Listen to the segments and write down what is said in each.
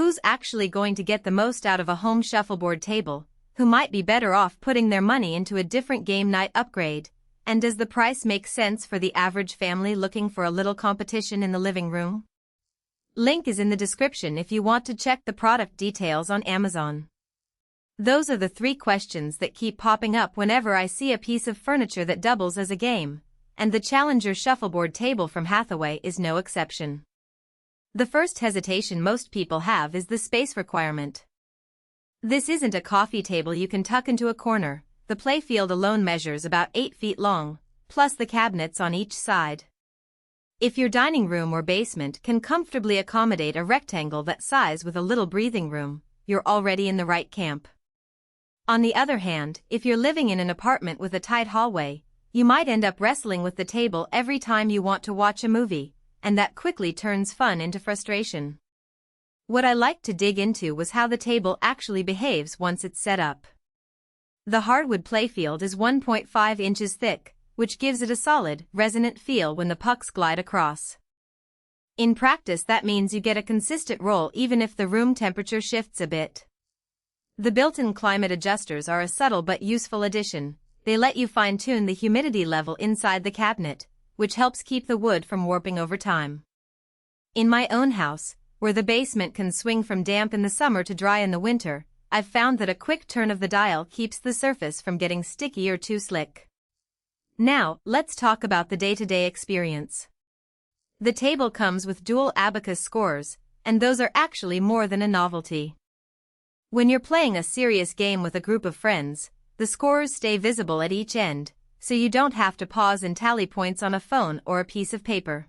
who's actually going to get the most out of a home shuffleboard table, who might be better off putting their money into a different game night upgrade, and does the price make sense for the average family looking for a little competition in the living room? Link is in the description if you want to check the product details on Amazon. Those are the 3 questions that keep popping up whenever I see a piece of furniture that doubles as a game, and the Challenger shuffleboard table from Hathaway is no exception. The first hesitation most people have is the space requirement. This isn't a coffee table you can tuck into a corner. The Playfield alone measures about 8 feet long, plus the cabinets on each side. If your dining room or basement can comfortably accommodate a rectangle that size with a little breathing room, you're already in the right camp. On the other hand, if you're living in an apartment with a tight hallway, you might end up wrestling with the table every time you want to watch a movie, and that quickly turns fun into frustration. What I liked to dig into was how the table actually behaves once it's set up. The Hardwood Playfield is 1.5 inches thick, which gives it a solid, resonant feel when the pucks glide across. In practice, that means you get a consistent roll even if the room temperature shifts a bit. The built-in climate adjusters are a subtle but useful addition. They let you fine-tune the humidity level inside the cabinet, which helps keep the wood from warping over time. In my own house, where the basement can swing from damp in the summer to dry in the winter, I've found that a quick turn of the dial keeps the surface from getting sticky or too slick. Now, let's talk about the day-to-day experience. The table comes with dual abacus scores, and those are actually more than a novelty. When you're playing a serious game with a group of friends, the scores stay visible at each end, so you don't have to pause and tally points on a phone or a piece of paper.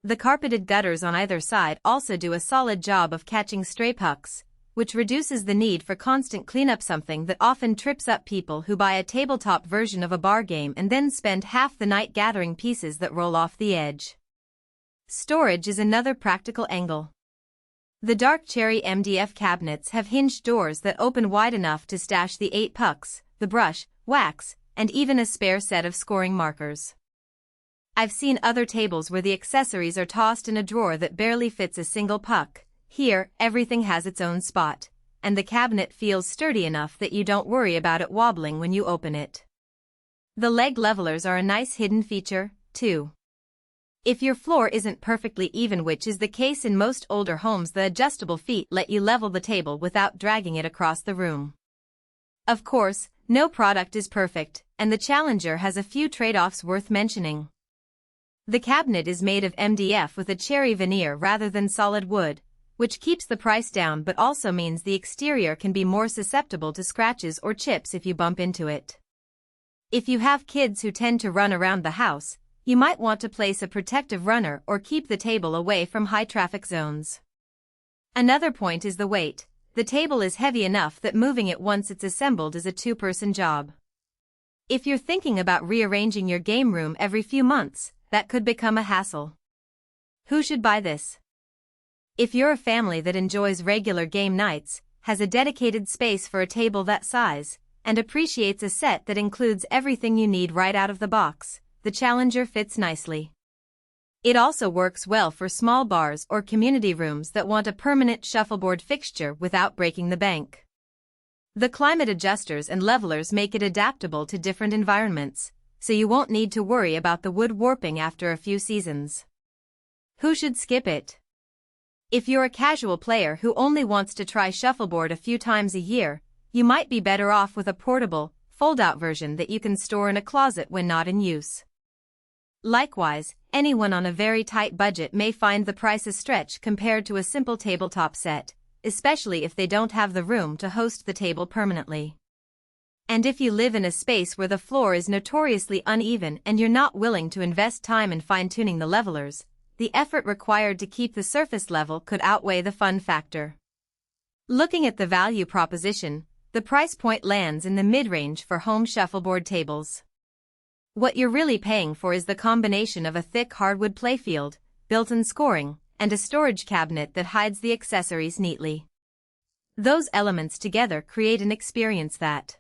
The carpeted gutters on either side also do a solid job of catching stray pucks, which reduces the need for constant cleanup, something that often trips up people who buy a tabletop version of a bar game and then spend half the night gathering pieces that roll off the edge. Storage is another practical angle. The dark cherry MDF cabinets have hinged doors that open wide enough to stash the 8 pucks, the brush, wax, and even a spare set of scoring markers. I've seen other tables where the accessories are tossed in a drawer that barely fits a single puck. Here, everything has its own spot, and the cabinet feels sturdy enough that you don't worry about it wobbling when you open it. The leg levelers are a nice hidden feature, too. If your floor isn't perfectly even, which is the case in most older homes, the adjustable feet let you level the table without dragging it across the room. Of course, no product is perfect, and the Challenger has a few trade-offs worth mentioning. The cabinet is made of MDF with a cherry veneer rather than solid wood, which keeps the price down but also means the exterior can be more susceptible to scratches or chips if you bump into it. If you have kids who tend to run around the house, you might want to place a protective runner or keep the table away from high-traffic zones. Another point is the weight. The table is heavy enough that moving it once it's assembled is a 2-person job. If you're thinking about rearranging your game room every few months, that could become a hassle. Who should buy this? If you're a family that enjoys regular game nights, has a dedicated space for a table that size, and appreciates a set that includes everything you need right out of the box, the Challenger fits nicely. It also works well for small bars or community rooms that want a permanent shuffleboard fixture without breaking the bank. The climate adjusters and levelers make it adaptable to different environments, so you won't need to worry about the wood warping after a few seasons. Who should skip it? If you're a casual player who only wants to try shuffleboard a few times a year, you might be better off with a portable, fold-out version that you can store in a closet when not in use. Likewise, anyone on a very tight budget may find the price a stretch compared to a simple tabletop set, especially if they don't have the room to host the table permanently. And if you live in a space where the floor is notoriously uneven and you're not willing to invest time in fine-tuning the levelers, the effort required to keep the surface level could outweigh the fun factor. Looking at the value proposition, the price point lands in the mid-range for home shuffleboard tables. What you're really paying for is the combination of a thick hardwood playfield, built-in scoring, and a storage cabinet that hides the accessories neatly. Those elements together create an experience that